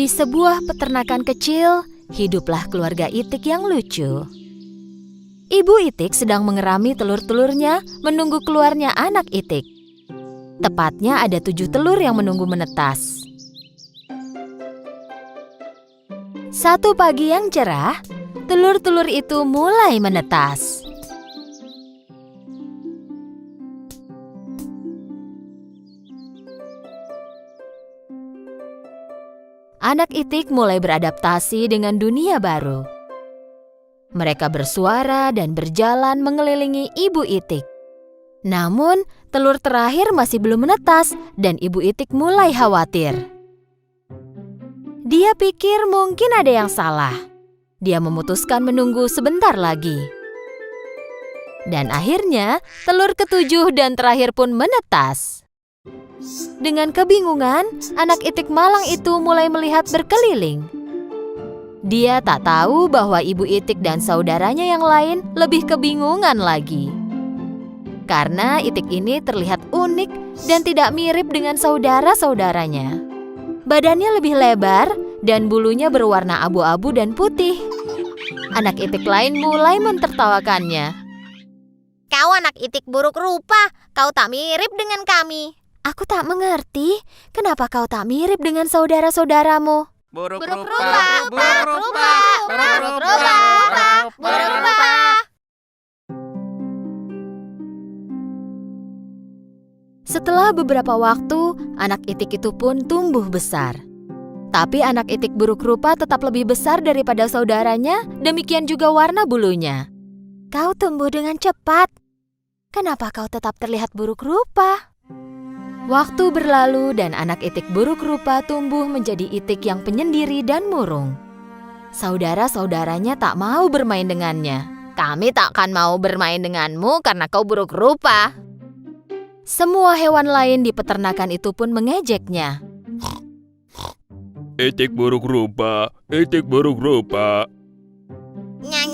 Di sebuah peternakan kecil, hiduplah keluarga Itik yang lucu. Ibu Itik sedang mengerami telur-telurnya menunggu keluarnya anak Itik. Tepatnya ada 7 telur yang menunggu menetas. Satu pagi yang cerah, telur-telur itu mulai menetas. Anak Itik mulai beradaptasi dengan dunia baru. Mereka bersuara dan berjalan mengelilingi Ibu Itik. Namun, telur terakhir masih belum menetas dan Ibu Itik mulai khawatir. Dia pikir mungkin ada yang salah. Dia memutuskan menunggu sebentar lagi. Dan akhirnya, telur ke-7 dan terakhir pun menetas. Dengan kebingungan, anak Itik malang itu mulai melihat berkeliling. Dia tak tahu bahwa Ibu Itik dan saudaranya yang lain lebih kebingungan lagi. Karena Itik ini terlihat unik dan tidak mirip dengan saudara-saudaranya. Badannya lebih lebar dan bulunya berwarna abu-abu dan putih. Anak Itik lain mulai mentertawakannya. Kau anak Itik buruk rupa, kau tak mirip dengan kami. Aku tak mengerti, kenapa kau tak mirip dengan saudara-saudaramu? Buruk Buruk rupa, rupa, buruk rupa, buruk rupa, buruk rupa. Setelah beberapa waktu, anak Itik itu pun tumbuh besar. Tapi anak Itik buruk rupa tetap lebih besar daripada saudaranya, demikian juga warna bulunya. Kau tumbuh dengan cepat. Kenapa kau tetap terlihat buruk rupa? Waktu berlalu dan anak Itik buruk rupa tumbuh menjadi Itik yang penyendiri dan murung. Saudara-saudaranya tak mau bermain dengannya. Kami tak akan mau bermain denganmu karena kau buruk rupa. Semua hewan lain di peternakan itu pun mengejeknya. Itik buruk rupa, Itik buruk rupa. Nya.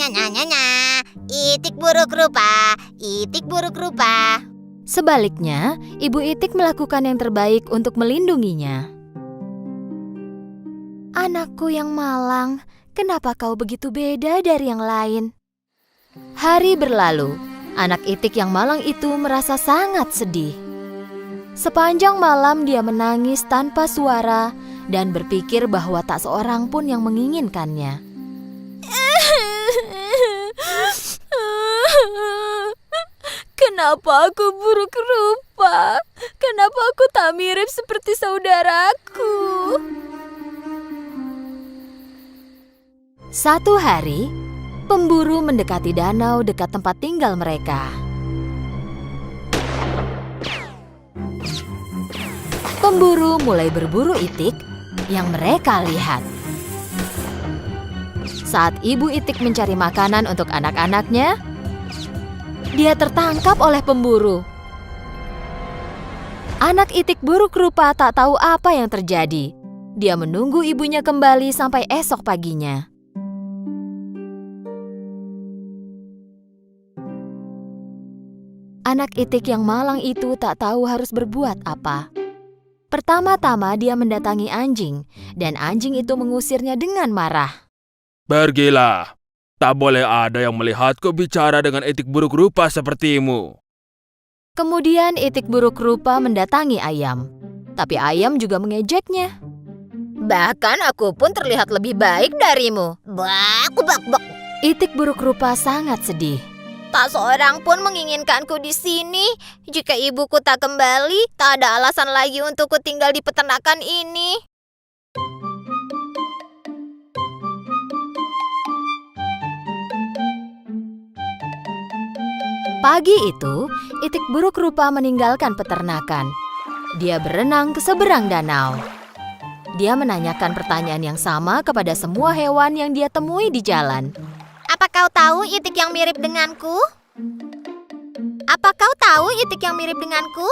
Itik buruk rupa, Itik buruk rupa. Sebaliknya, Ibu Itik melakukan yang terbaik untuk melindunginya. Anakku yang malang, kenapa kau begitu beda dari yang lain? Hari berlalu, anak Itik yang malang itu merasa sangat sedih. Sepanjang malam dia menangis tanpa suara dan berpikir bahwa tak seorang pun yang menginginkannya. Kenapa aku buruk rupa? Kenapa aku tak mirip seperti saudaraku? Satu hari, pemburu mendekati danau dekat tempat tinggal mereka. Pemburu mulai berburu Itik yang mereka lihat. Saat Ibu Itik mencari makanan untuk anak-anaknya, dia tertangkap oleh pemburu. Anak Itik buruk rupa tak tahu apa yang terjadi. Dia menunggu ibunya kembali sampai esok paginya. Anak Itik yang malang itu tak tahu harus berbuat apa. Pertama-tama dia mendatangi anjing, dan anjing itu mengusirnya dengan marah. Pergilah. Tak boleh ada yang melihatku bicara dengan Itik buruk rupa sepertimu. Kemudian Itik buruk rupa mendatangi ayam. Tapi ayam juga mengejeknya. Bahkan aku pun terlihat lebih baik darimu. Bak. Itik buruk rupa sangat sedih. Tak seorang pun menginginkanku di sini. Jika ibuku tak kembali, tak ada alasan lagi untukku tinggal di peternakan ini. Pagi itu, Itik buruk rupa meninggalkan peternakan. Dia berenang ke seberang danau. Dia menanyakan pertanyaan yang sama kepada semua hewan yang dia temui di jalan. Apa kau tahu Itik yang mirip denganku? Apa kau tahu Itik yang mirip denganku?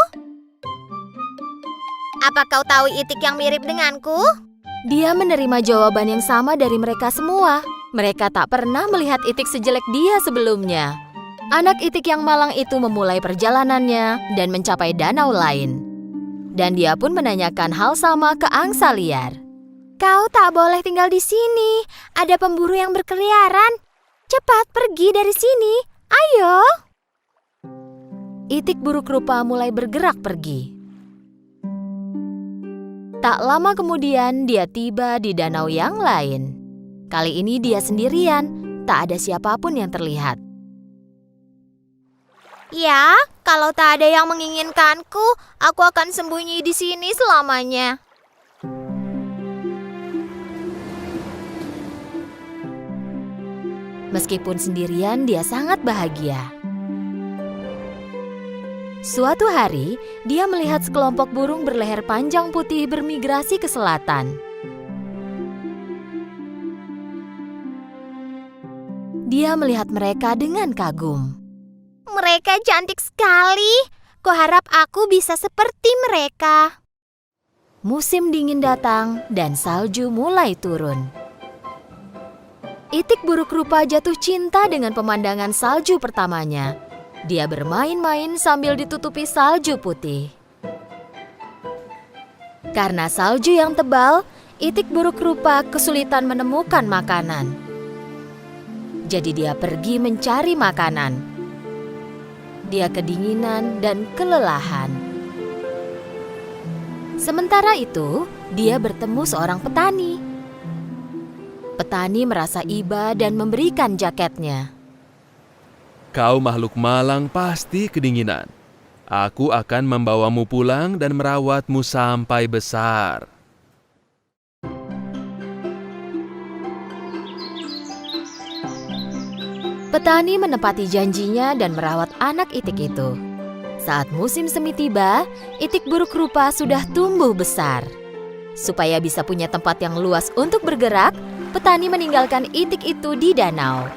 Apa kau tahu Itik yang mirip denganku? Dia menerima jawaban yang sama dari mereka semua. Mereka tak pernah melihat Itik sejelek dia sebelumnya. Anak Itik yang malang itu memulai perjalanannya dan mencapai danau lain. Dan dia pun menanyakan hal sama ke angsa liar. Kau tak boleh tinggal di sini. Ada pemburu yang berkeliaran. Cepat pergi dari sini. Ayo. Itik buruk rupa mulai bergerak pergi. Tak lama kemudian dia tiba di danau yang lain. Kali ini dia sendirian, tak ada siapapun yang terlihat. Ya, kalau tak ada yang menginginkanku, aku akan sembunyi di sini selamanya. Meskipun sendirian, dia sangat bahagia. Suatu hari, dia melihat sekelompok burung berleher panjang putih bermigrasi ke selatan. Dia melihat mereka dengan kagum. Mereka cantik sekali. Kuharap aku bisa seperti mereka. Musim dingin datang dan salju mulai turun. Itik buruk rupa jatuh cinta dengan pemandangan salju pertamanya. Dia bermain-main sambil ditutupi salju putih. Karena salju yang tebal, itik buruk rupa kesulitan menemukan makanan. Jadi dia pergi mencari makanan. Dia kedinginan dan kelelahan. Sementara itu, dia bertemu seorang petani. Petani merasa iba dan memberikan jaketnya. Kau makhluk malang pasti kedinginan. Aku akan membawamu pulang dan merawatmu sampai besar. Petani menepati janjinya dan merawat anak itik itu. Saat musim semi tiba, itik buruk rupa sudah tumbuh besar. Supaya bisa punya tempat yang luas untuk bergerak, petani meninggalkan itik itu di danau.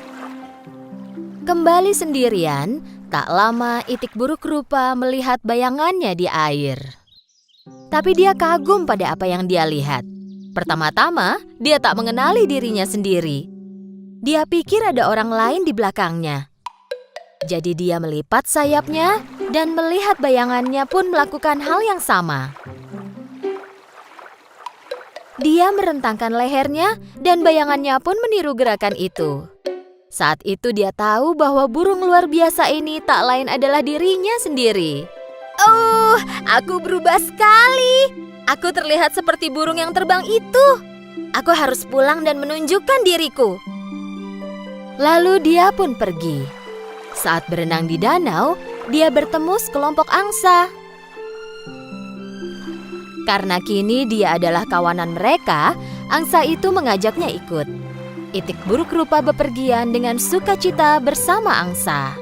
Kembali sendirian, tak lama itik buruk rupa melihat bayangannya di air. Tapi dia kagum pada apa yang dia lihat. Pertama-tama, dia tak mengenali dirinya sendiri. Dia pikir ada orang lain di belakangnya. Jadi dia melipat sayapnya dan melihat bayangannya pun melakukan hal yang sama. Dia merentangkan lehernya dan bayangannya pun meniru gerakan itu. Saat itu dia tahu bahwa burung luar biasa ini tak lain adalah dirinya sendiri. Oh, aku berubah sekali. Aku terlihat seperti burung yang terbang itu. Aku harus pulang dan menunjukkan diriku. Lalu dia pun pergi. Saat berenang di danau, dia bertemu sekelompok angsa. Karena kini dia adalah kawanan mereka, angsa itu mengajaknya ikut. Itik buruk rupa bepergian dengan sukacita bersama angsa.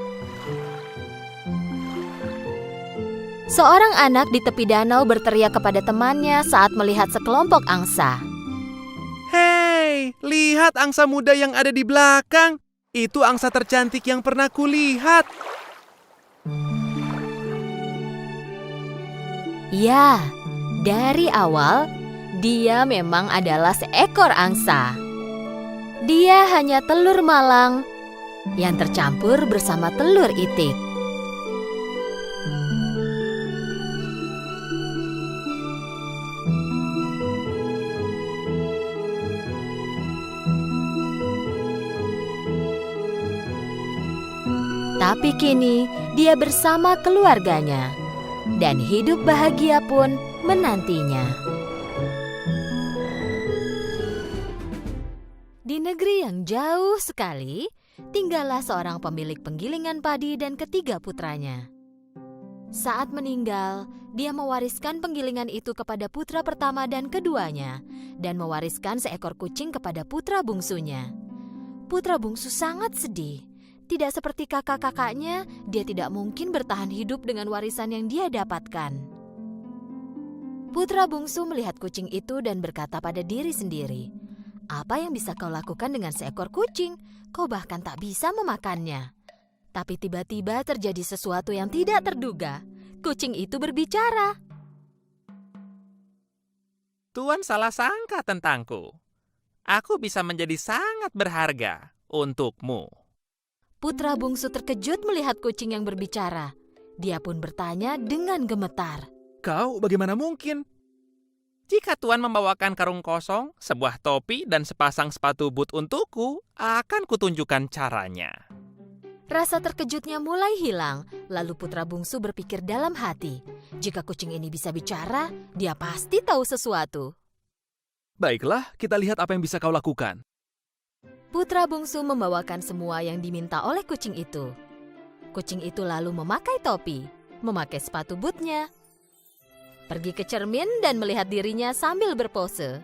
Seorang anak di tepi danau berteriak kepada temannya saat melihat sekelompok angsa. Hei, lihat angsa muda yang ada di belakang. Itu angsa tercantik yang pernah kulihat. Ya, dari awal dia memang adalah seekor angsa. Dia hanya telur malang yang tercampur bersama telur itik. Tapi kini dia bersama keluarganya dan hidup bahagia pun menantinya. Di negeri yang jauh sekali, tinggallah seorang pemilik penggilingan padi dan ketiga putranya. Saat meninggal, dia mewariskan penggilingan itu kepada putra pertama dan keduanya, dan mewariskan seekor kucing kepada putra bungsunya. Putra bungsu sangat sedih. Tidak seperti kakak-kakaknya, dia tidak mungkin bertahan hidup dengan warisan yang dia dapatkan. Putra bungsu melihat kucing itu dan berkata pada diri sendiri, "Apa yang bisa kau lakukan dengan seekor kucing? Kau bahkan tak bisa memakannya." Tapi tiba-tiba terjadi sesuatu yang tidak terduga. Kucing itu berbicara. Tuan salah sangka tentangku. Aku bisa menjadi sangat berharga untukmu. Putra bungsu terkejut melihat kucing yang berbicara. Dia pun bertanya dengan gemetar. Kau bagaimana mungkin? Jika Tuan membawakan karung kosong, sebuah topi, dan sepasang sepatu boot untukku, akan kutunjukkan caranya. Rasa terkejutnya mulai hilang, lalu putra bungsu berpikir dalam hati. Jika kucing ini bisa bicara, dia pasti tahu sesuatu. Baiklah, kita lihat apa yang bisa kau lakukan. Putra bungsu membawakan semua yang diminta oleh kucing itu. Kucing itu lalu memakai topi, memakai sepatu bootnya, pergi ke cermin dan melihat dirinya sambil berpose.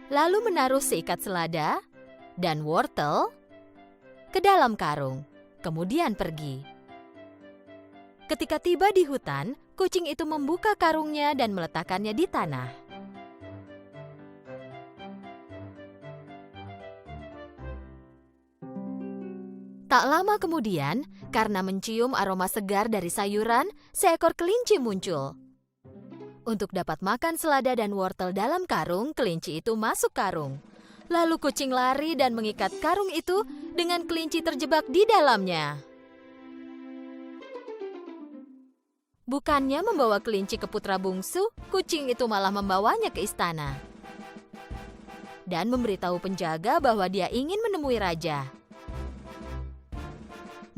Lalu menaruh seikat selada dan wortel ke dalam karung, kemudian pergi. Ketika tiba di hutan, kucing itu membuka karungnya dan meletakkannya di tanah. Tak lama kemudian, karena mencium aroma segar dari sayuran, seekor kelinci muncul. Untuk dapat makan selada dan wortel dalam karung, kelinci itu masuk karung. Lalu kucing lari dan mengikat karung itu dengan kelinci terjebak di dalamnya. Bukannya membawa kelinci ke putra bungsu, kucing itu malah membawanya ke istana. Dan memberitahu penjaga bahwa dia ingin menemui raja.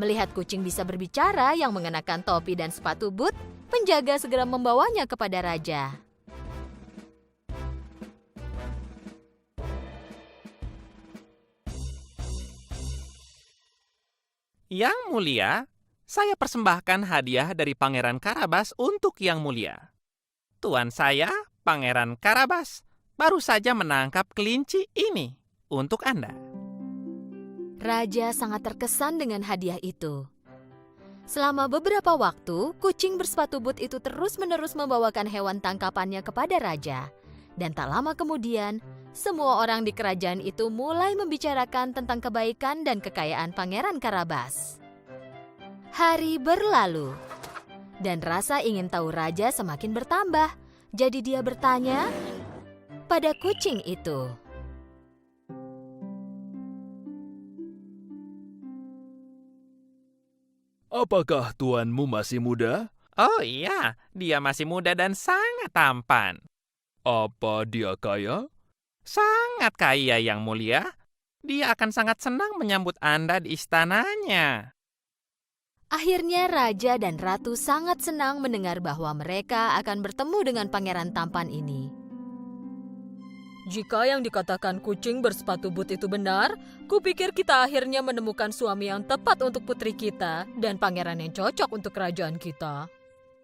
Melihat kucing bisa berbicara yang mengenakan topi dan sepatu boot, penjaga segera membawanya kepada raja. Yang mulia, saya persembahkan hadiah dari Pangeran Karabas untuk Yang Mulia. Tuan saya, Pangeran Karabas, baru saja menangkap kelinci ini untuk Anda. Raja sangat terkesan dengan hadiah itu. Selama beberapa waktu, kucing bersepatu boot itu terus-menerus membawakan hewan tangkapannya kepada raja. Dan tak lama kemudian, semua orang di kerajaan itu mulai membicarakan tentang kebaikan dan kekayaan Pangeran Karabas. Hari berlalu, dan rasa ingin tahu raja semakin bertambah. Jadi dia bertanya pada kucing itu. Apakah tuanmu masih muda? Oh iya, dia masih muda dan sangat tampan. Apa dia kaya? Sangat kaya, Yang Mulia. Dia akan sangat senang menyambut Anda di istananya. Akhirnya raja dan ratu sangat senang mendengar bahwa mereka akan bertemu dengan pangeran tampan ini. Jika yang dikatakan kucing bersepatu boot itu benar, kupikir kita akhirnya menemukan suami yang tepat untuk putri kita dan pangeran yang cocok untuk kerajaan kita,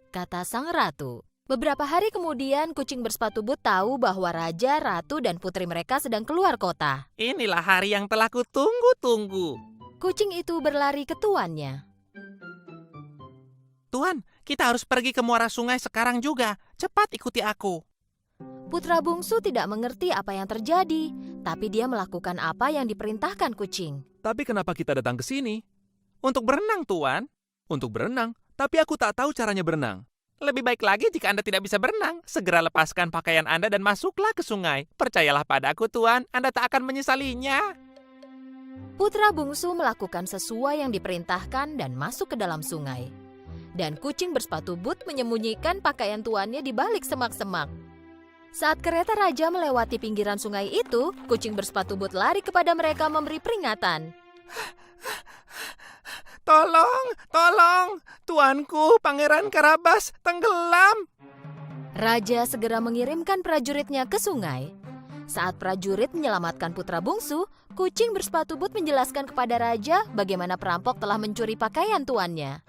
kata sang ratu. Beberapa hari kemudian, kucing bersepatu boot tahu bahwa raja, ratu, dan putri mereka sedang keluar kota. Inilah hari yang telah kutunggu-tunggu. Kucing itu berlari ke tuannya. Tuan, kita harus pergi ke muara sungai sekarang juga. Cepat ikuti aku. Putra bungsu tidak mengerti apa yang terjadi, tapi dia melakukan apa yang diperintahkan kucing. Tapi kenapa kita datang ke sini? Untuk berenang, Tuan. Untuk berenang, tapi aku tak tahu caranya berenang. Lebih baik lagi jika Anda tidak bisa berenang. Segera lepaskan pakaian Anda dan masuklah ke sungai. Percayalah padaku, Tuan. Anda tak akan menyesalinya. Putra bungsu melakukan sesuai yang diperintahkan dan masuk ke dalam sungai. Dan kucing bersepatu boot menyembunyikan pakaian tuannya di balik semak-semak. Saat kereta raja melewati pinggiran sungai itu, kucing bersepatu boot lari kepada mereka memberi peringatan. Tolong, tolong, tuanku, Pangeran Karabas, tenggelam. Raja segera mengirimkan prajuritnya ke sungai. Saat prajurit menyelamatkan putra bungsu, kucing bersepatu boot menjelaskan kepada raja bagaimana perampok telah mencuri pakaian tuannya.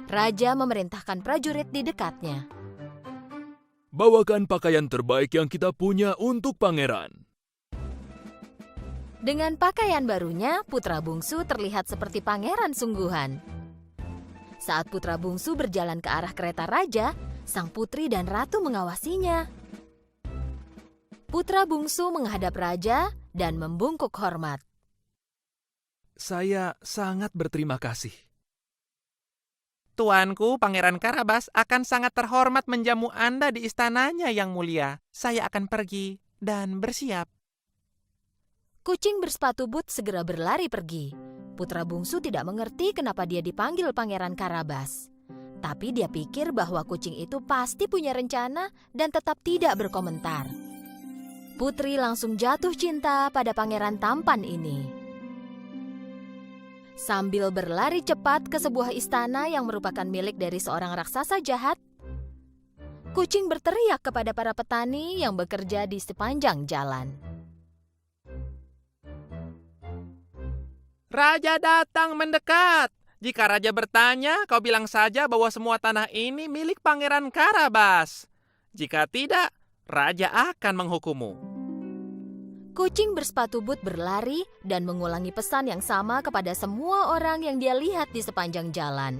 Raja memerintahkan prajurit di dekatnya. Bawakan pakaian terbaik yang kita punya untuk pangeran. Dengan pakaian barunya, putra bungsu terlihat seperti pangeran sungguhan. Saat putra bungsu berjalan ke arah kereta raja, sang putri dan ratu mengawasinya. Putra bungsu menghadap raja dan membungkuk hormat. Saya sangat berterima kasih. Tuanku, Pangeran Karabas, akan sangat terhormat menjamu Anda di istananya, Yang Mulia. Saya akan pergi dan bersiap. Kucing bersepatu boot segera berlari pergi. Putra bungsu tidak mengerti kenapa dia dipanggil Pangeran Karabas. Tapi dia pikir bahwa kucing itu pasti punya rencana dan tetap tidak berkomentar. Putri langsung jatuh cinta pada pangeran tampan ini. Sambil berlari cepat ke sebuah istana yang merupakan milik dari seorang raksasa jahat, kucing berteriak kepada para petani yang bekerja di sepanjang jalan. Raja datang mendekat. Jika raja bertanya, kau bilang saja bahwa semua tanah ini milik Pangeran Karabas. Jika tidak, raja akan menghukummu. Kucing bersepatu boot berlari dan mengulangi pesan yang sama kepada semua orang yang dia lihat di sepanjang jalan.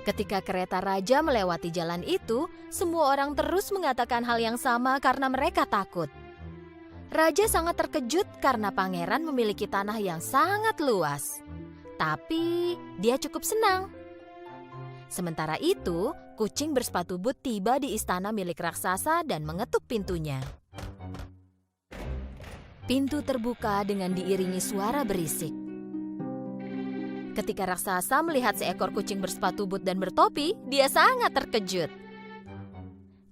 Ketika kereta raja melewati jalan itu, semua orang terus mengatakan hal yang sama karena mereka takut. Raja sangat terkejut karena pangeran memiliki tanah yang sangat luas. Tapi dia cukup senang. Sementara itu, kucing bersepatu boot tiba di istana milik raksasa dan mengetuk pintunya. Pintu terbuka dengan diiringi suara berisik. Ketika raksasa melihat seekor kucing bersepatu boot dan bertopi, dia sangat terkejut.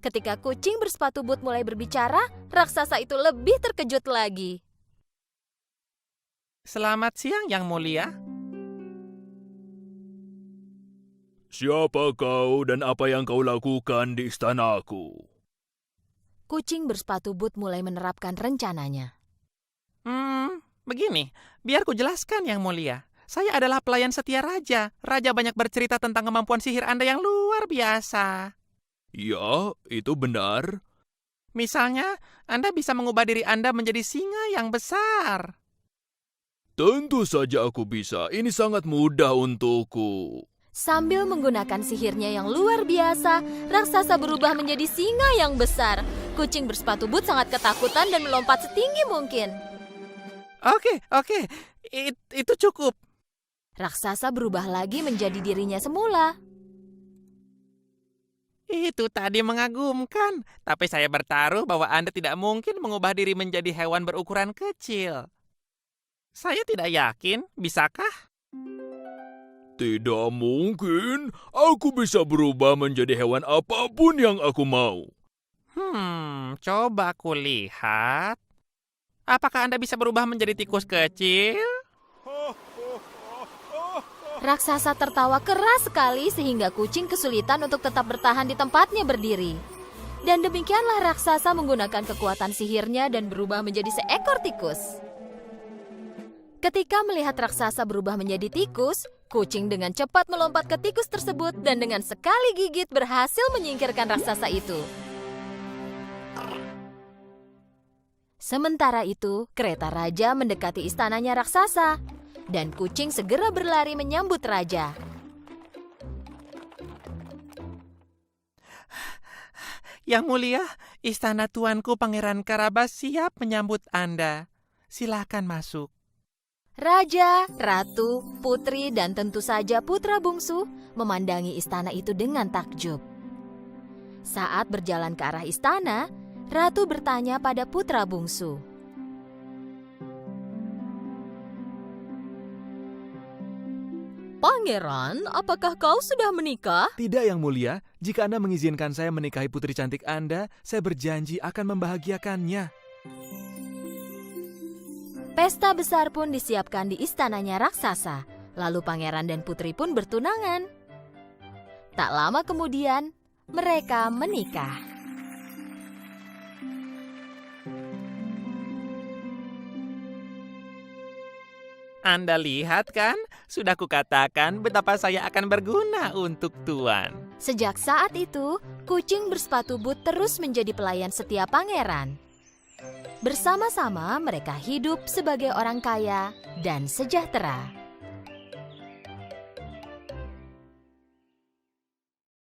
Ketika kucing bersepatu boot mulai berbicara, raksasa itu lebih terkejut lagi. Selamat siang, Yang Mulia. Siapa kau dan apa yang kau lakukan di istanaku? Kucing bersepatu boot mulai menerapkan rencananya. Begini, biar ku jelaskan, Yang Mulia. Saya adalah pelayan setia raja. Raja banyak bercerita tentang kemampuan sihir Anda yang luar biasa. Ya, itu benar. Misalnya, Anda bisa mengubah diri Anda menjadi singa yang besar. Tentu saja aku bisa. Ini sangat mudah untukku. Sambil menggunakan sihirnya yang luar biasa, raksasa berubah menjadi singa yang besar. Kucing bersepatu boot sangat ketakutan dan melompat setinggi mungkin. Oke. Itu cukup. Raksasa berubah lagi menjadi dirinya semula. Itu tadi mengagumkan. Tapi saya bertaruh bahwa Anda tidak mungkin mengubah diri menjadi hewan berukuran kecil. Saya tidak yakin, bisakah? Tidak mungkin. Aku bisa berubah menjadi hewan apapun yang aku mau. Coba aku lihat. Apakah Anda bisa berubah menjadi tikus kecil? Raksasa tertawa keras sekali sehingga kucing kesulitan untuk tetap bertahan di tempatnya berdiri. Dan demikianlah raksasa menggunakan kekuatan sihirnya dan berubah menjadi seekor tikus. Ketika melihat raksasa berubah menjadi tikus, kucing dengan cepat melompat ke tikus tersebut dan dengan sekali gigit berhasil menyingkirkan raksasa itu. Sementara itu, kereta raja mendekati istananya raksasa. Dan kucing segera berlari menyambut raja. Yang Mulia, istana tuanku Pangeran Karabas siap menyambut Anda. Silakan masuk. Raja, ratu, putri, dan tentu saja putra bungsu memandangi istana itu dengan takjub. Saat berjalan ke arah istana, ratu bertanya pada putra bungsu. Pangeran, apakah kau sudah menikah? Tidak, Yang Mulia. Jika Anda mengizinkan saya menikahi putri cantik Anda, saya berjanji akan membahagiakannya. Pesta besar pun disiapkan di istananya raksasa. Lalu pangeran dan putri pun bertunangan. Tak lama kemudian, mereka menikah. Anda lihat kan? Sudah kukatakan betapa saya akan berguna untuk Tuan. Sejak saat itu, kucing bersepatu boot terus menjadi pelayan setia pangeran. Bersama-sama mereka hidup sebagai orang kaya dan sejahtera.